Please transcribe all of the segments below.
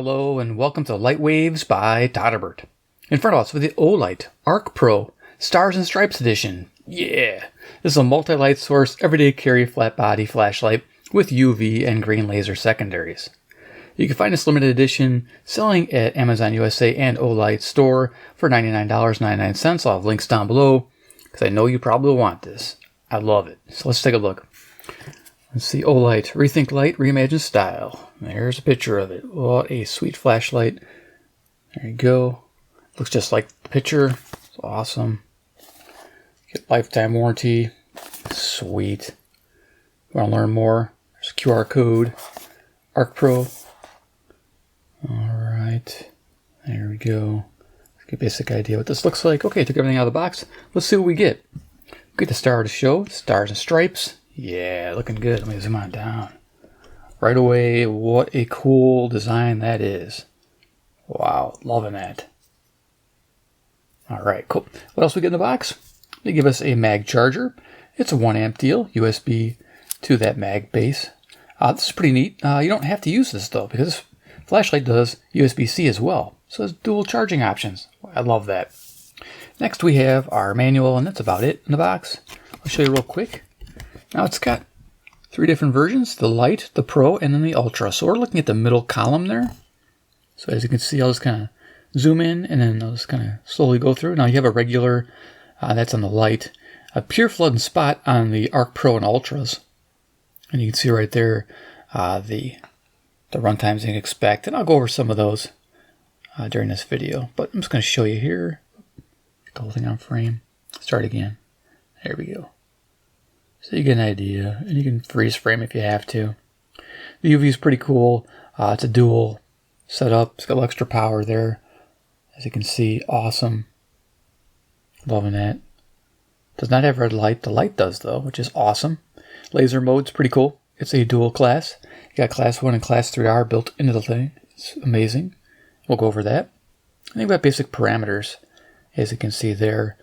Hello and welcome to Light Waves by todderbert. In front of us with the Olight ArkPro Stars and Stripes Edition. Yeah! This is a multi-light source, everyday carry flat body flashlight with UV and green laser secondaries. You can find this limited edition selling at Amazon USA and Olight store for $99.99. I'll have links down below because I know you probably want this. I love it. So let's take a look. Let's see, Olight, Rethink Light, Reimagine Style. There's a picture of it. What a sweet flashlight. There you go. Looks just like the picture. It's awesome. Get lifetime warranty. Sweet. Want to learn more? There's a QR code. ArkPro. Alright. There we go. Get a basic idea what this looks like. Okay, took everything out of the box. Let's see what we get. Get the star of the show. Stars and Stripes. Yeah, looking good. Let me zoom on down. Right away, what a cool design that is. Wow, loving that. All right, cool. What else we get in the box? They give us a mag charger. It's a 1 amp deal, USB to that mag base. This is pretty neat. You don't have to use this though, because this flashlight does USB-C as well. So it's dual charging options. I love that. Next we have our manual, and that's about it in the box. I'll show you real quick. Now it's got 3 different versions, the Lite, the Pro, and then the Ultra. So we're looking at the middle column there. So as you can see, I'll just kind of zoom in and then I'll just kind of slowly go through. Now you have a regular, that's on the Lite, a pure flood and spot on the ArkPro and Ultras. And you can see right there the runtimes you can expect. And I'll go over some of those during this video. But I'm just going to show you here. Get the whole thing on frame. Start again. There we go. So you get an idea, and you can freeze frame if you have to. The UV is pretty cool. It's a dual setup. It's got a little extra power there. As you can see, awesome. Loving that. Does not have red light. The Lite does though, which is awesome. Laser mode's pretty cool. It's a dual class. You got class 1 and class 3R built into the thing. It's amazing. We'll go over that. I think we have basic parameters, as you can see there.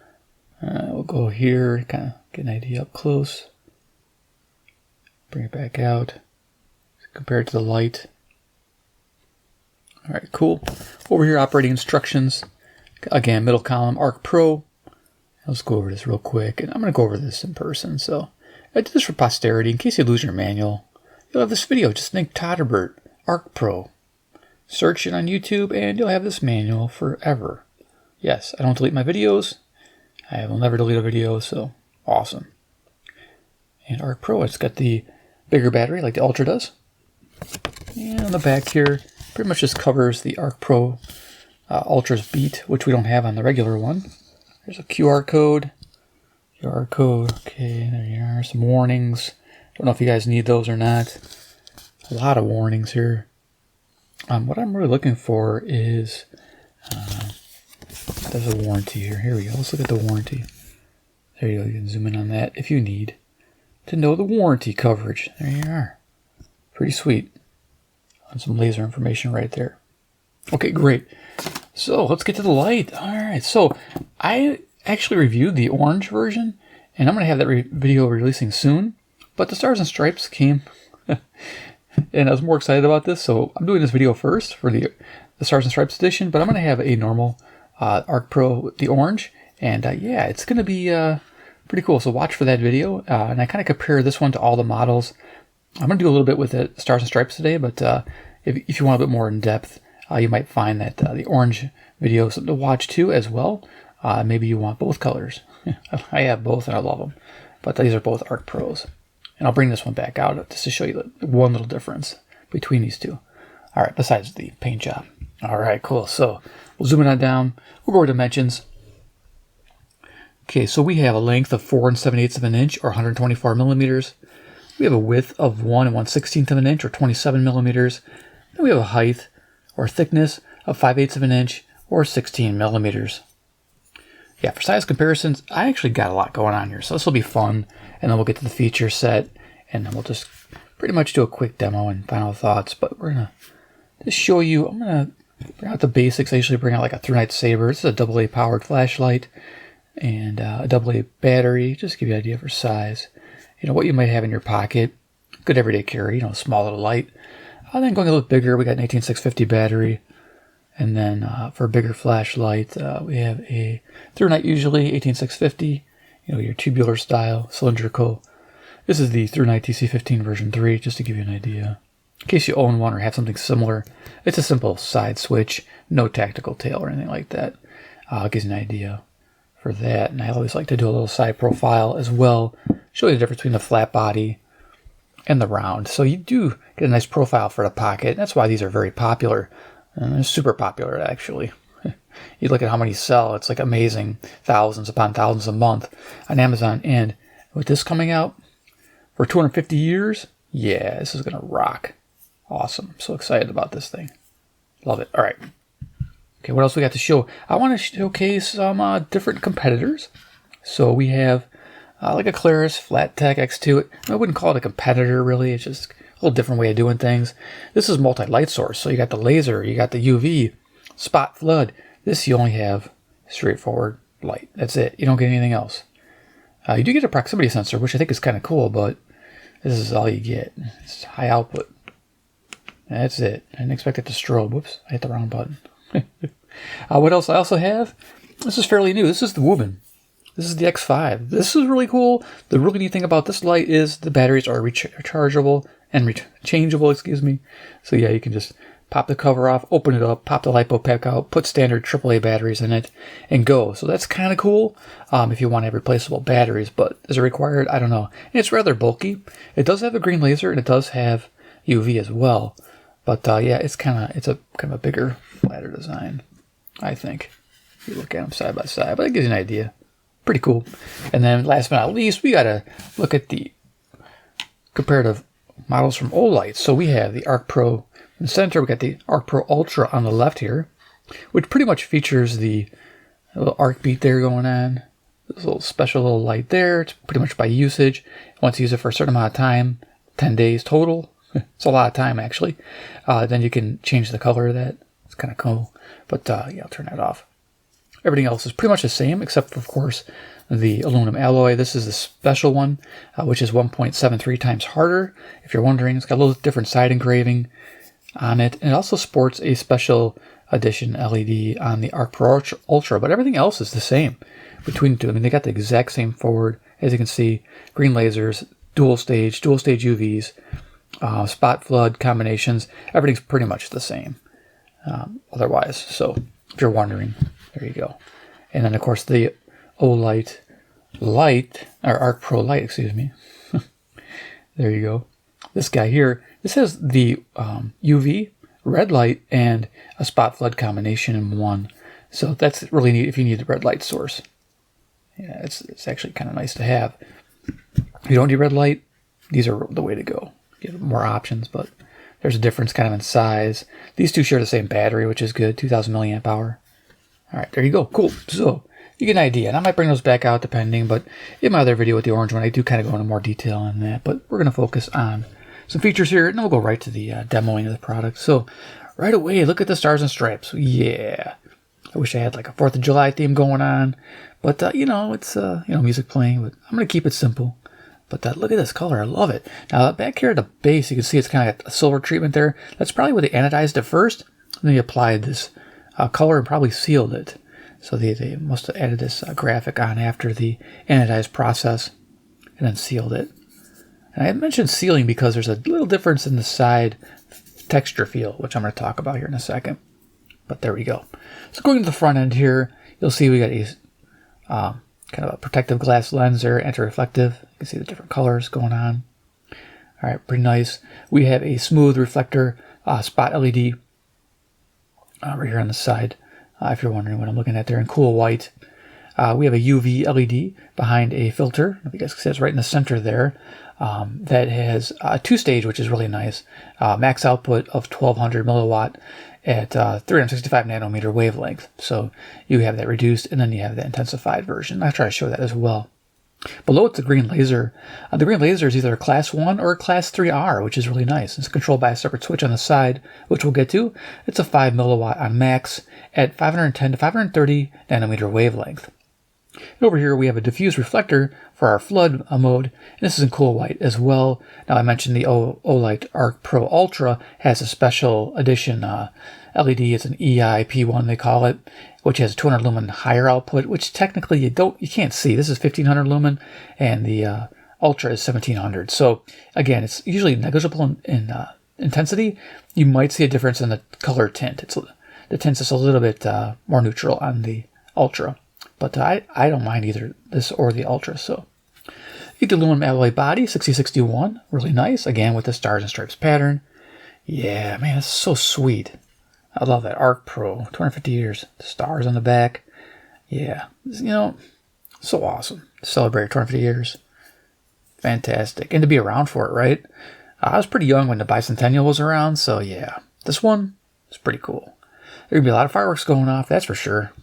We'll go here, kind of get an idea up close. Bring it back out. Compare it to the Lite. Alright, cool. Over here, operating instructions. Again, middle column, ArkPro. Let's go over this real quick. And I'm going to go over this in person. So I did this for posterity. In case you lose your manual, you'll have this video. Just think todderbert, ArkPro. Search it on YouTube and you'll have this manual forever. Yes, I don't delete my videos. I will never delete a video, so awesome. And ArkPro, it's got the bigger battery like the Ultra does. And on the back here, pretty much just covers the ArkPro Ultra's beat, which we don't have on the regular one. There's a QR code. QR code, okay, there you are. Some warnings. Don't know if you guys need those or not. A lot of warnings here. What I'm really looking for is... there's a warranty here. Here we go. Let's look at the warranty. There you go. You can zoom in on that if you need to know the warranty coverage. There you are. Pretty sweet. And some laser information right there. Okay, great. So let's get to the Lite. All right. So I actually reviewed the orange version, and I'm going to have that video releasing soon. But the Stars and Stripes came, and I was more excited about this. So I'm doing this video first for the Stars and Stripes edition, but I'm going to have a normal ArkPro with the orange, and yeah, it's going to be pretty cool. So watch for that video, and I kind of compare this one to all the models. I'm going to do a little bit with the Stars and Stripes today, but if you want a bit more in depth, you might find that the orange video is something to watch too as well. Maybe you want both colors. I have both and I love them, but these are both ArkPros, and I'll bring this one back out just to show you one little difference between these two. All right, besides the paint job. All right, cool. So we'll zoom it on down. We'll go over dimensions. Okay, so we have a length of 4 7/8 of an inch, or 124 millimeters. We have a width of 1 1/16 of an inch, or 27 millimeters. And we have a height, or thickness, of 5/8 of an inch, or 16 millimeters. Yeah, for size comparisons, I actually got a lot going on here, so this will be fun. And then we'll get to the feature set, and then we'll just pretty much do a quick demo and final thoughts. But we're going to just show you, I'm going to bring out the basics. I usually bring out like a 3-night saver. This is a AA powered flashlight and a AA battery. Just to give you an idea for size. You know, what you might have in your pocket. Good everyday carry, you know, small little light. Then going a little bigger, we got an 18650 battery. And then for a bigger flashlight, we have a through night usually 18650, your tubular style, cylindrical. This is the through night TC15 version 3, just to give you an idea. In case you own one or have something similar, it's a simple side switch, no tactical tail or anything like that. Gives you an idea for that. And I always like to do a little side profile as well, show you the difference between the flat body and the round. So you do get a nice profile for the pocket. That's why these are very popular. They're super popular, actually. You look at how many sell, it's like amazing. Thousands upon thousands a month on Amazon. And with this coming out for 250 years, yeah, this is going to rock. Awesome. I'm so excited about this thing. Love it. All right. Okay, what else we got to show? I want to showcase some different competitors. So we have like a Claris Flat Tech X2. I wouldn't call it a competitor, really. It's just a little different way of doing things. This is multi-light source. So you got the laser, you got the UV, spot, flood. This you only have straightforward light. That's it. You don't get anything else. You do get a proximity sensor, which I think is kind of cool, but this is all you get. It's high output. That's it. I didn't expect it to strobe. Whoops, I hit the wrong button. What else I also have? This is fairly new. This is the Woobin. This is the X5. This is really cool. The really neat thing about this light is the batteries are rechargeable and changeable, excuse me. So yeah, you can just pop the cover off, open it up, pop the LiPo pack out, put standard AAA batteries in it, and go. So that's kind of cool if you want to have replaceable batteries, but is it required? I don't know. And it's rather bulky. It does have a green laser, and it does have UV as well. But yeah, it's a kind of a bigger, flatter design, I think. If you look at them side by side, but it gives you an idea. Pretty cool. And then last but not least, we got to look at the comparative models from Olight. So we have the ArkPro in the center. We got the ArkPro Ultra on the left here, which pretty much features the little arc beat there going on. This little special little light there. It's pretty much by usage. Once you use it for a certain amount of time, 10 days total. It's a lot of time, actually. Then you can change the color of that. It's kind of cool. But yeah, I'll turn that off. Everything else is pretty much the same, except for, of course, the aluminum alloy. This is the special one, which is 1.73 times harder. If you're wondering, it's got a little different side engraving on it. And it also sports a special edition LED on the ArkPro Ultra, but everything else is the same between the two. I mean, they got the exact same forward. As you can see, green lasers, dual stage UVs, spot flood combinations. Everything's pretty much the same otherwise. So if you're wondering, there you go. And then, of course, the Olight Lite, or ArkPro Lite, excuse me. There you go. This guy here, this has the UV, red light, and a spot flood combination in one. So that's really neat if you need a red light source. Yeah, it's actually kind of nice to have. If you don't need red light, these are the way to go. You have more options, but there's a difference kind of in size. These two share the same battery, which is good, 2,000 milliamp hour. All right, there you go. Cool. So you get an idea. And I might bring those back out depending, but in my other video with the orange one, I do kind of go into more detail on that. But we're going to focus on some features here, and then we'll go right to the demoing of the product. So right away, look at the stars and stripes. Yeah. I wish I had like a 4th of July theme going on. But, it's, music playing. But I'm going to keep it simple. But look at this color. I love it. Now, back here at the base, you can see it's kind of got a silver treatment there. That's probably where they anodized it first. And then they applied this color and probably sealed it. So they must have added this graphic on after the anodized process and then sealed it. And I mentioned sealing because there's a little difference in the side texture feel, which I'm going to talk about here in a second. But there we go. So going to the front end here, you'll see we got a kind of a protective glass lens there, anti-reflective. You can see the different colors going on. All right, pretty nice. We have a smooth reflector spot LED right here on the side, if you're wondering what I'm looking at there, in cool white. We have a UV LED behind a filter. If you guys can see, it's right in the center there. That has a 2-stage, which is really nice. Max output of 1200 milliwatt at 365 nanometer wavelength. So you have that reduced, and then you have that intensified version. I'll try to show that as well. Below it's the green laser. The green laser is either a class 1 or a class 3R, which is really nice. It's controlled by a separate switch on the side, which we'll get to. It's a 5 milliwatt on max at 510 to 530 nanometer wavelength. And over here we have a diffuse reflector for our flood mode, and this is in cool white as well. Now I mentioned the Olight ArkPro Ultra has a special edition LED. It's an EIP1 they call it, which has 200 lumen higher output, which technically you can't see. This is 1500 lumen, and the Ultra is 1700. So again, it's usually negligible in intensity. You might see a difference in the color tint. The tint's just a little bit more neutral on the Ultra. But I don't mind either this or the Ultra. So you get the aluminum alloy body, 6061, really nice. Again with the stars and stripes pattern. Yeah, man, it's so sweet. I love that ArkPro, 250 years, the stars on the back. Yeah, so awesome. Celebrate 250 years. Fantastic, and to be around for it, right? I was pretty young when the bicentennial was around, so yeah, this one is pretty cool. There's gonna be a lot of fireworks going off, that's for sure.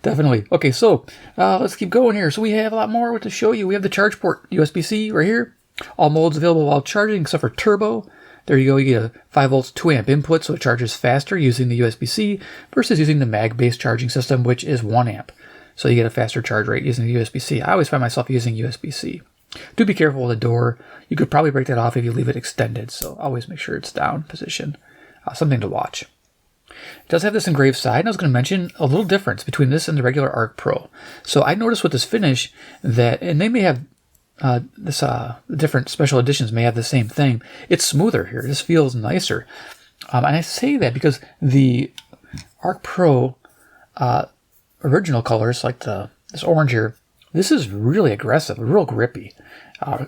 Definitely. Okay, so let's keep going here. So we have a lot more to show you. We have the charge port, USB-C right here. All modes available while charging except for turbo. There you go. You get a 5 volts, 2 amp input, so it charges faster using the USB-C versus using the mag-based charging system, which is 1 amp. So you get a faster charge rate using the USB-C. I always find myself using USB-C. Do be careful with the door. You could probably break that off if you leave it extended, so always make sure it's down position. Something to watch. It does have this engraved side, and I was going to mention a little difference between this and the regular ArkPro. So I noticed with this finish that, and they may have different special editions may have the same thing. It's smoother here. This feels nicer. And I say that because the ArkPro original colors, like this orange here, this is really aggressive, real grippy,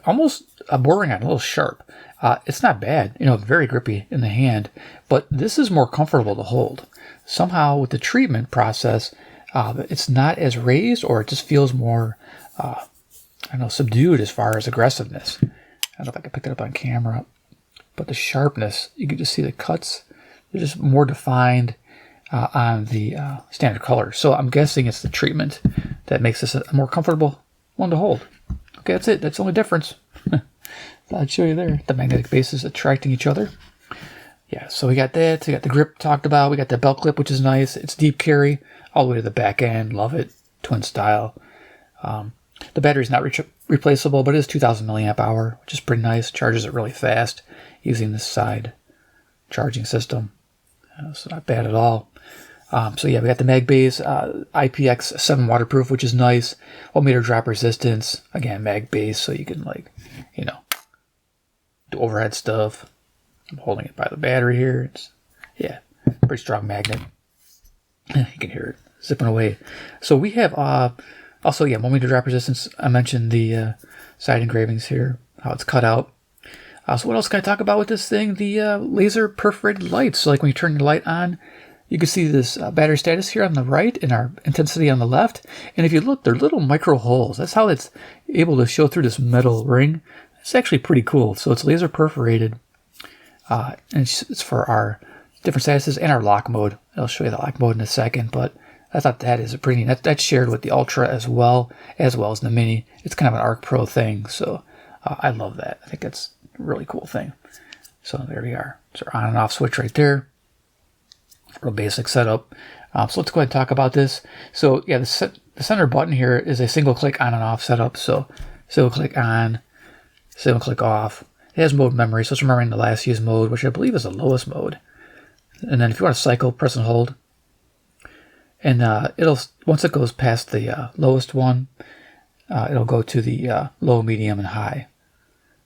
almost bordering on a little sharp. It's not bad, very grippy in the hand, but this is more comfortable to hold. Somehow with the treatment process, it's not as raised, or it just feels more, subdued as far as aggressiveness. I don't know if I can pick it up on camera, but the sharpness, you can just see the cuts. They're just more defined on the standard color. So I'm guessing it's the treatment that makes this a more comfortable one to hold. Okay, that's it. That's the only difference. I'd show you there. The magnetic bases attracting each other. Yeah, so we got that. We got the grip talked about. We got the belt clip, which is nice. It's deep carry all the way to the back end. Love it. Twin style. The battery's not replaceable, but it is 2000 milliamp hour, which is pretty nice. Charges it really fast using this side charging system. So not bad at all. So yeah, we got the mag base, IPX7 waterproof, which is nice. 1 meter drop resistance. Again, mag base, so you can do overhead stuff. I'm holding it by the battery here. It's, pretty strong magnet. You can hear it zipping away. So we have also 1 meter drop resistance. I mentioned the side engravings here, how it's cut out. So what else can I talk about with this thing? The laser perforated lights. So like when you turn your light on, you can see this battery status here on the right and our intensity on the left. And if you look, they're little micro holes. That's how it's able to show through this metal ring. It's actually pretty cool. So it's laser perforated. And it's for our different statuses and our lock mode. I'll show you the lock mode in a second, but I thought that is a pretty neat. That's shared with the Ultra as well as the Mini. It's kind of an ArkPro thing, so I love that. I think that's a really cool thing. So there we are. It's our on and off switch right there. Real basic setup. So let's go ahead and talk about this. So yeah, the center button here is a single click on and off setup. So single click on, single click off. It has mode memory, so it's remembering the last used mode, which I believe is the lowest mode. And then if you want to cycle, press and hold. And it'll, once it goes past the lowest one, it'll go to the low, medium, and high.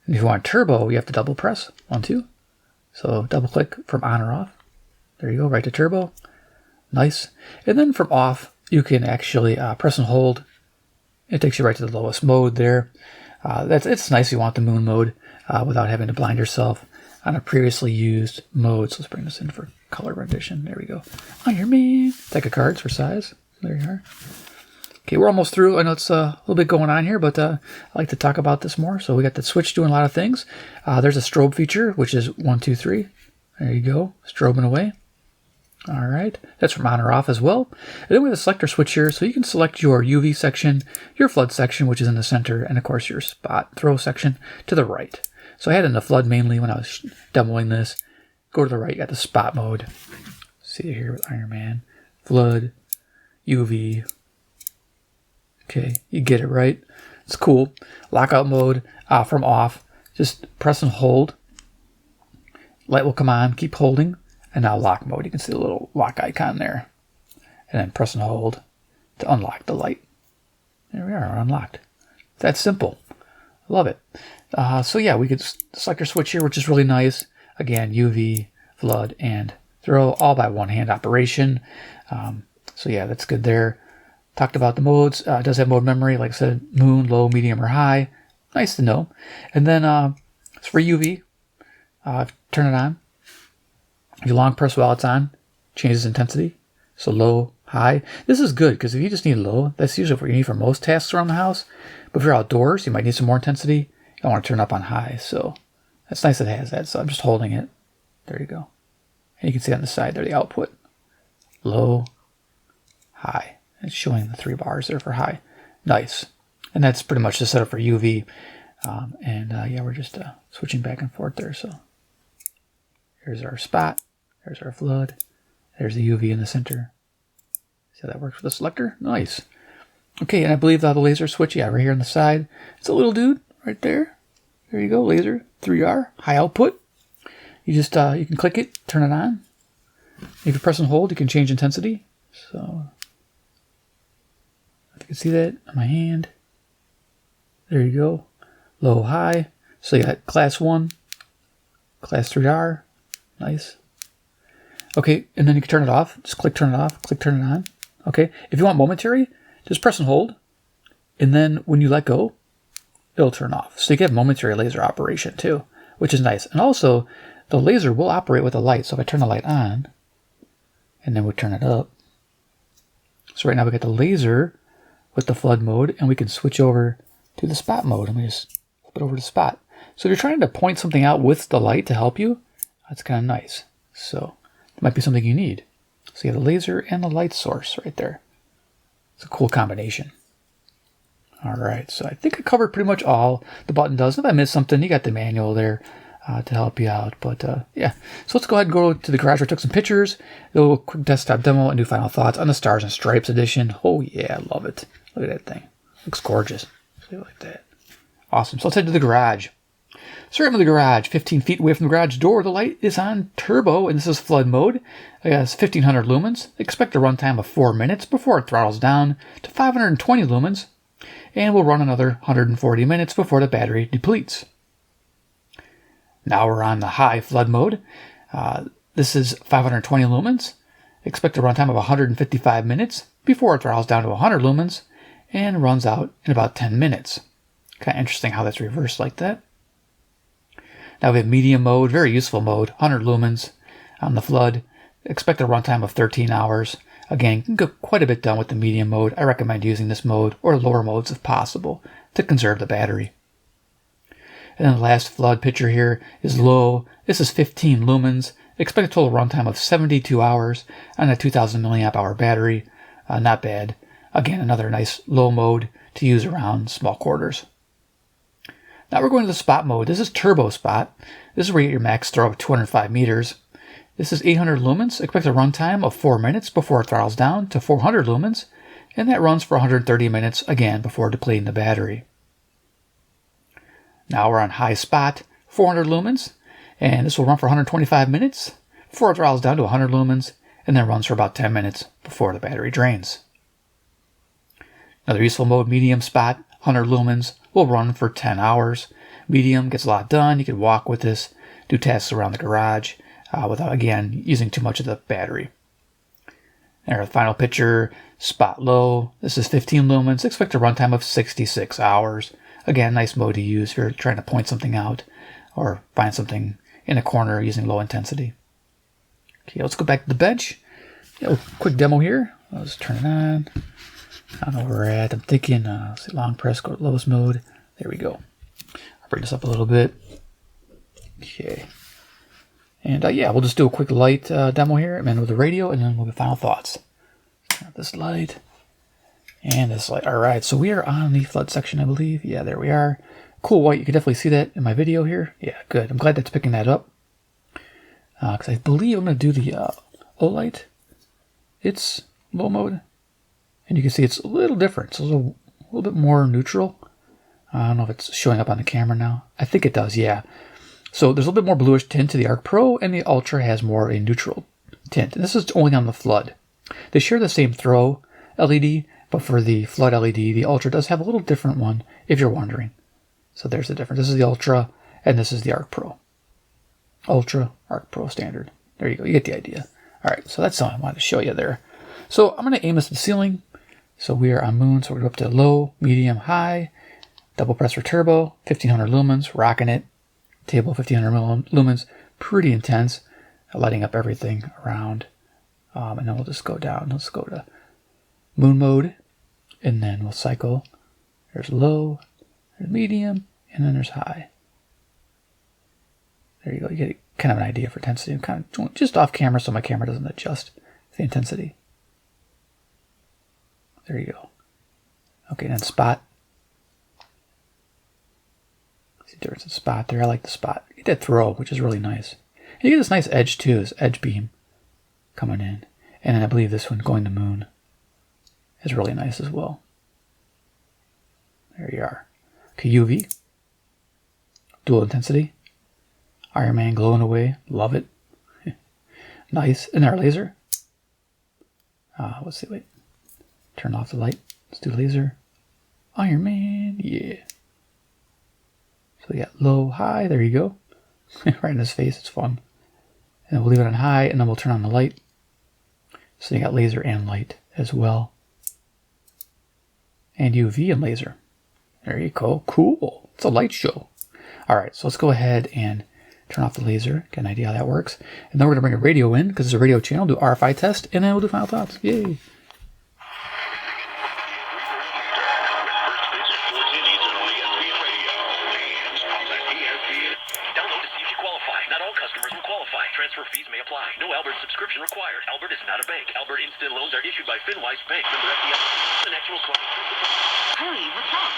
And if you want turbo, you have to double press 1, 2. So double click from on or off. There you go, right to turbo. Nice. And then from off, you can actually press and hold. It takes you right to the lowest mode there. It's nice if you want the moon mode without having to blind yourself on a previously used mode. So let's bring this in for color rendition. There we go. Iron Man. Deck of cards for size. There you are. Okay, we're almost through. I know it's a little bit going on here, but I like to talk about this more. So we got the switch doing a lot of things. There's a strobe feature, which is 1, 2, 3. There you go. Strobing away. All right. That's from on or off as well. And then we have a selector switch here, so you can select your UV section, your flood section, which is in the center, and of course your spot throw section to the right. So I had it in the flood mainly when I was demoing this. Go to the right, you got the spot mode. See it here with Iron Man. Flood, UV, Okay, you get it, right? It's cool. Lockout mode from off. Just press and hold. Light will come on, keep holding, and now lock mode. You can see the little lock icon there. And then press and hold to unlock the light. There we are, unlocked. That's simple. Love it. So yeah, we could select our switch here, which is really nice. Again, UV, flood, and throw, all by one hand operation. So yeah, that's good there. Talked about the modes. It does have mode memory, like I said, moon, low, medium, or high. Nice to know. And then it's for UV. Turn it on. If you long press while it's on, changes intensity. So low, high. This is good because if you just need low, that's usually what you need for most tasks around the house. But if you're outdoors, you might need some more intensity. You don't want to turn up on high. So that's nice that it has that. So I'm just holding it. There you go. And you can see on the side there the output. Low, high. It's showing the 3 bars there for high. Nice. And that's pretty much the setup for UV. Yeah, we're just switching back and forth there. So here's our spot. There's our flood. There's the UV in the center. See how that works with the selector? Nice. Okay, and I believe the laser switch, yeah, right here on the side. It's a little dude right there. There you go, laser, 3R, high output. You just, you can click it, turn it on. If you press and hold, you can change intensity. So, if you can see that on my hand. There you go. Low, high. So you got class 1, class 3R. Nice. Okay, and then you can turn it off. Just click turn it off, click turn it on. Okay, if you want momentary, just press and hold. And then when you let go, it'll turn off. So you get momentary laser operation too, which is nice. And also, the laser will operate with the light. So if I turn the light on, and then we turn it up. So right now we got the laser with the flood mode, and we can switch over to the spot mode. Let me just flip it over to spot. So if you're trying to point something out with the light to help you, that's kind of nice. So it might be something you need. So you have the laser and the light source right there. It's a cool combination. All right, so I think I covered pretty much all the button does. If I missed something, you got the manual there to help you out. But yeah, so let's go ahead and go to the garage where I took some pictures. A little quick desktop demo and do final thoughts on the Stars and Stripes edition. Oh yeah, I love it. Look at that thing. Looks gorgeous. Like that. Awesome. So let's head to the garage. So right in the garage, 15 feet away from the garage door, the light is on turbo, and this is flood mode. It has 1500 lumens. Expect a runtime of 4 minutes before it throttles down to 520 lumens, and will run another 140 minutes before the battery depletes. Now we're on the high flood mode. This is 520 lumens. Expect a runtime of 155 minutes before it throttles down to 100 lumens, and runs out in about 10 minutes. Kind of interesting how that's reversed like that. Now we have medium mode, very useful mode, 100 lumens on the flood. Expect a runtime of 13 hours. Again, you can get quite a bit done with the medium mode. I recommend using this mode or lower modes if possible to conserve the battery. And then the last flood picture here is low. This is 15 lumens. Expect a total runtime of 72 hours on a 2000 milliamp hour battery. Not bad. Again, another nice low mode to use around small quarters. Now we're going to the spot mode. This is turbo spot. This is where you get your max throw of 205 meters. This is 800 lumens. Expect a runtime of 4 minutes before it throttles down to 400 lumens. And that runs for 130 minutes, again, before depleting the battery. Now we're on high spot, 400 lumens. And this will run for 125 minutes before it throttles down to 100 lumens. And then runs for about 10 minutes before the battery drains. Another useful mode, medium spot, 100 lumens, will run for 10 hours. Medium gets a lot done. You can walk with this, do tasks around the garage without, again, using too much of the battery. And our final picture, spot low. This is 15 lumens. Expect a runtime of 66 hours. Again, nice mode to use if you're trying to point something out or find something in a corner using low intensity. Okay, let's go back to the bench. Quick demo here. I'll just turn it on. I don't know where we're at. I'm thinking, let's see, long press, go to lowest mode. There we go. I'll bring this up a little bit. Okay. And yeah, we'll just do a quick light demo here, and then with the radio, and then we'll get final thoughts. This light, and this light. All right, so we are on the flood section, I believe. Yeah, there we are. Cool white. You can definitely see that in my video here. Yeah, good. I'm glad that's picking that up. Because I believe I'm going to do the Olight. It's low mode. And you can see it's a little different. It's a little little bit more neutral. I don't know if it's showing up on the camera now. I think it does, yeah. So there's a little bit more bluish tint to the ArkPro, and the Ultra has more a neutral tint. And this is only on the flood. They share the same throw LED, but for the flood LED, the Ultra does have a little different one, if you're wondering. So there's the difference. This is the Ultra, and this is the ArkPro. Ultra, ArkPro standard. There you go. You get the idea. All right, so that's something I wanted to show you there. So I'm going to aim this at the ceiling. So we are on moon, so we're going to go up to low, medium, high. Double press for turbo, 1500 lumens, rocking it. Table 1500 lumens, pretty intense. Lighting up everything around. And then we'll just go down. Let's go to moon mode. And then we'll cycle. There's low, there's medium, and then there's high. There you go. You get kind of an idea for intensity. I'm kind of just off camera so my camera doesn't adjust the intensity. There you go. Okay, then spot. See the difference in spot there. I like the spot. You get that throw, which is really nice. And you get this nice edge too, this edge beam coming in. And then I believe this one going to moon is really nice as well. There you are. Okay, UV. Dual intensity. Iron Man glowing away. Love it. Nice. And our laser. Let's see, wait. Turn off the light. Let's do laser. Iron Man. Yeah. So we got low, high. There you go. Right in his face. It's fun. And then we'll leave it on high, and then we'll turn on the light. So you got laser and light as well. And UV and laser. There you go. Cool. It's a light show. All right, so let's go ahead and turn off the laser. Get an idea how that works. And then we're going to bring a radio in because it's a radio channel. Do RFI test, and then we'll do final thoughts. Yay. Transfer fees may apply. No Albert subscription required. Albert is not a bank. Albert instant loans are issued by FinWise Bank. Member FDIC. An actual client. Hey, what's up?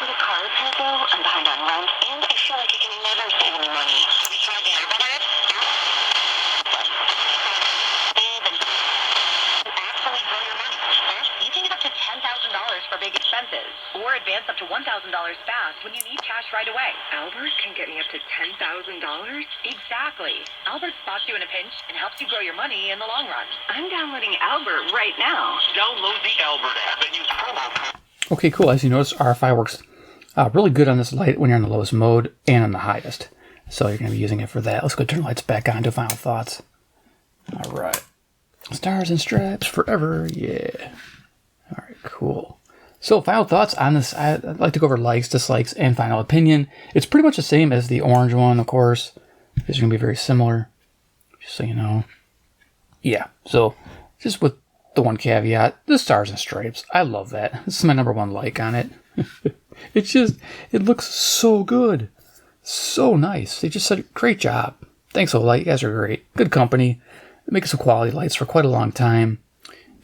With a car repair bill, I'm behind on rent, and I feel like I can never save any money. Have you tried the Anodized? Actually grow your money. First, you can get up to $10,000 for big expenses, or advance up to $1,000 fast when you need cash right away. Albert can get me up to $10,000? Exactly. Albert spots you in a pinch and helps you grow your money in the long run. I'm downloading Albert right now. Download the Albert app and use promo code. Okay, cool. As you notice, RFI works really good on this light when you're in the lowest mode and on the highest. So you're going to be using it for that. Let's go turn the lights back on to final thoughts. All right. Stars and stripes forever. Yeah. All right, cool. So final thoughts on this. I'd like to go over likes, dislikes, and final opinion. It's pretty much the same as the orange one, of course. These are going to be very similar, just so you know. Yeah, so just with the one caveat, the stars and stripes. I love that. This is my #1 like on it. It looks so good. So nice. They just said, great job. Thanks, Olight. You guys are great. Good company. They make some quality lights for quite a long time.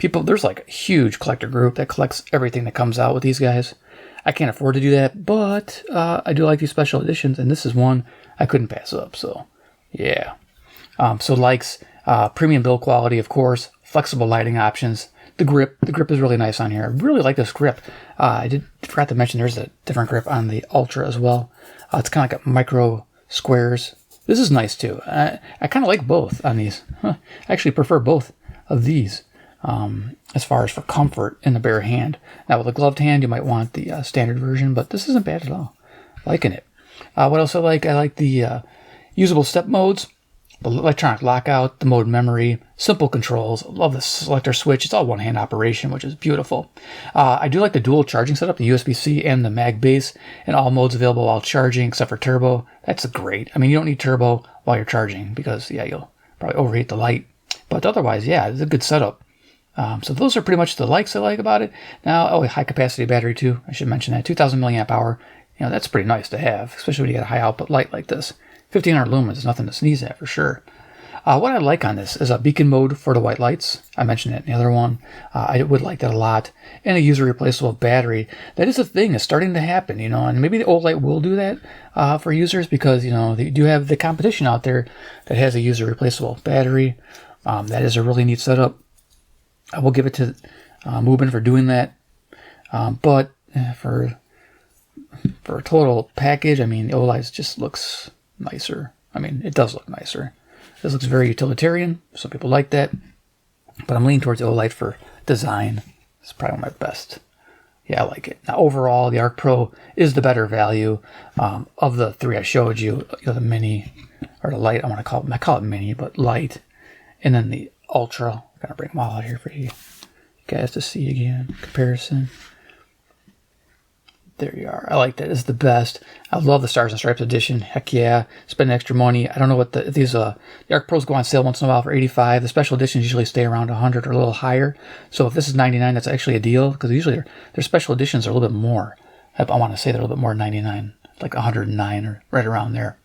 There's like a huge collector group that collects everything that comes out with these guys. I can't afford to do that, but I do like these special editions, and this is one I couldn't pass up, so yeah. So likes, premium build quality, of course, flexible lighting options. The grip is really nice on here. I really like this grip. I forgot to mention there's a different grip on the Ultra as well. It's kind of like a micro squares. This is nice too. I kind of like both on these. I actually prefer both of these as far as for comfort in the bare hand. Now with a gloved hand, you might want the standard version, but this isn't bad at all. Liking it. What else I like the usable step modes, the electronic lockout, the mode memory, simple controls. Love the selector switch. It's all one-hand operation, which is beautiful. I do like the dual charging setup, the USB-C and the mag base, and all modes available while charging except for turbo. That's great. I mean, you don't need turbo while you're charging because, yeah, you'll probably overheat the light. But otherwise, yeah, it's a good setup. So those are pretty much the likes I like about it. Now, high-capacity battery, too. I should mention that. 2,000 milliamp hour. You know, that's pretty nice to have, especially when you get a high-output light like this. 1,500 lumens is nothing to sneeze at, for sure. What I like on this is a beacon mode for the white lights. I mentioned it in the other one. I would like that a lot. And a user-replaceable battery. That is a thing. It's starting to happen, you know, and maybe the Olight will do that for users because, you know, they do have the competition out there that has a user-replaceable battery. That is a really neat setup. I will give it to Mubin for doing that. But for a total package, I mean, the Olight just looks nicer. I mean, it does look nicer. This looks very utilitarian. Some people like that. But I'm leaning towards the Olight for design. It's probably one of my best. Yeah, I like it. Now, overall, the ArkPro is the better value of the three I showed you. The Mini, or the Lite, I call it Mini, but Lite. And then the Ultra. I'm going to bring them all out here for you guys to see again. Comparison. There you are. I like that. It's the best. I love the Stars and Stripes edition. Heck yeah. Spend extra money. I don't know what the ArkPros go on sale once in a while for $85. The special editions usually stay around $100 or a little higher. So if this is $99, that's actually a deal, because usually their special editions are a little bit more. I want to say they're a little bit more than $99, like $109 or right around there.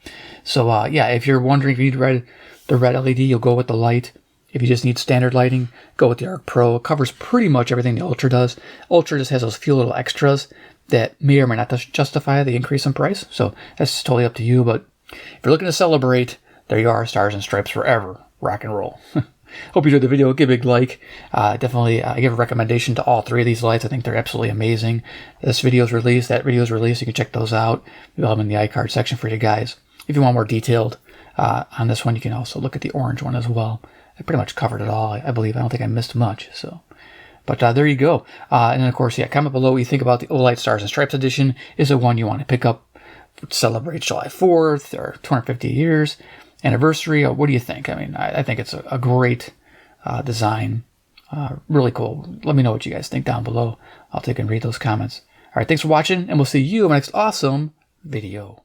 So yeah, if you're wondering if you need the red LED, you'll go with the Lite. If you just need standard lighting, go with the ArkPro. It covers pretty much everything the Ultra does. Ultra just has those few little extras that may or may not justify the increase in price. So that's totally up to you. But if you're looking to celebrate, there you are, Stars and Stripes forever. Rock and roll. Hope you enjoyed the video. Give a big like. Definitely give a recommendation to all three of these lights. I think they're absolutely amazing. This video is released. That video is released. You can check those out. We'll have them in the iCard section for you guys. If you want more detailed on this one, you can also look at the orange one as well. I pretty much covered it all, I believe. I don't think I missed much. So. But there you go. And then, of course, yeah, comment below what you think about the Olight Stars and Stripes edition. Is it one you want to pick up to celebrate July 4th or 250 years anniversary? Or what do you think? I mean, I think it's a great design. Really cool. Let me know what you guys think down below. I'll take and read those comments. All right, thanks for watching, and we'll see you in my next awesome video.